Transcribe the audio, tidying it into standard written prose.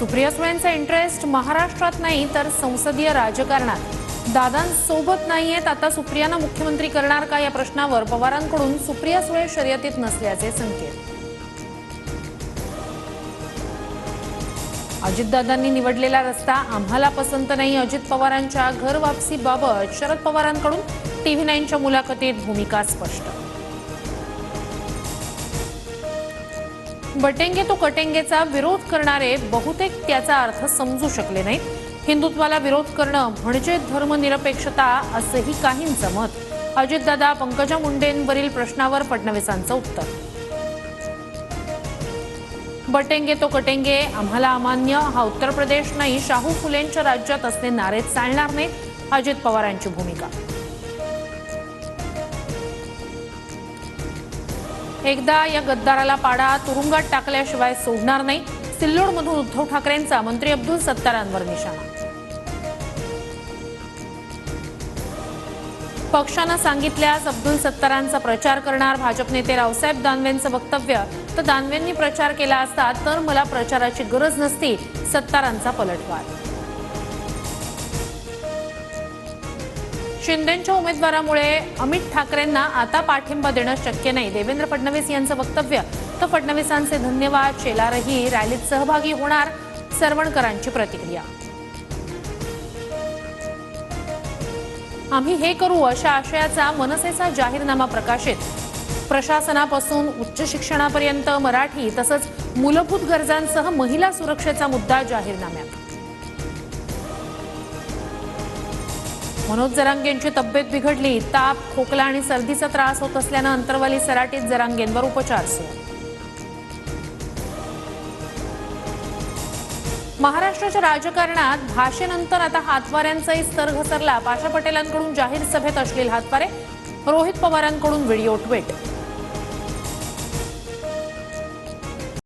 Supriya सुळेंचा interest महाराष्ट्रात नाही तर संसदीय राजकारणात। दादांसोबत नाहीयेत, आता सुप्रियांना मुख्यमंत्री करणार का या प्रश्नावर पवारांकडून सुप्रिया सुळे शर्यतीत नसल्याचे संकेत। अजितदादांनी निवडलेला रस्ता आम्हाला पसंत नाही, अजित पवारांच्या घर वापसीबाबत शरद पवारांकडून टीव्ही 9च्या मुलाखतीत भूमिका स्पष्ट। बटेंगे तो कटेंगेचा विरोध करणारे बहुतेक त्याचा अर्थ समजू शकले नाहीत। हिंदुत्वाला विरोध करणं म्हणजे धर्मनिरपेक्षता असंही काहींचं मत। अजितदादा पंकजा मुंडेंवरील प्रश्नावर फडणवीसांचं उत्तर। बटेंगे तो कटेंगे आम्हाला अमान्य, हा उत्तर प्रदेश नाही, शाहू फुलेंच्या राज्यात असणे नारेच चालणार नाहीत, अजित पवारांची भूमिका। एकदा या गद्दाराला पाडा, तुरुंगात टाकल्याशिवाय सोडणार नाही, सिल्लोडमधून उद्धव ठाकरेंचा मंत्री अब्दुल सत्तारांवर निशाणा। पक्षानं सांगितल्यास अब्दुल सत्तारांचा प्रचार करणार, भाजप नेते रावसाहेब दानवेंचं वक्तव्य। तर दानवेंनी प्रचार केला असता तर मला प्रचाराची गरज नसती, सत्तारांचा पलटवार। शिंदेंच्या उमेदवारामुळे अमित ठाकरेंना आता पाठिंबा देणं शक्य नाही, देवेंद्र फडणवीस यांचं वक्तव्य। तर फडणवीसांचे धन्यवाद, शेलारही रॅलीत सहभागी होणार, सरवणकरांची प्रतिक्रिया। आम्ही हे करू अशा आशयाचा मनसेचा जाहीरनामा प्रकाशित। प्रशासनापासून उच्च शिक्षणापर्यंत मराठी तसंच मूलभूत गरजांसह महिला सुरक्षेचा मुद्दा जाहीरनाम्यात। मनोज जरांगेंची तब्येत बिघडली, ताप, खोकला आणि सर्दीचा त्रास होत असल्यानं अंतरवाली सराटीत जरांगेंवर उपचार सुरू। महाराष्ट्राच्या राजकारणात भाषेनंतर आता हातवाऱ्यांचाही स्तर घसरला। पाशा पटेलांकडून जाहीर सभेत अश्लील हातवारे, रोहित पवारांकडून व्हिडिओ ट्विट।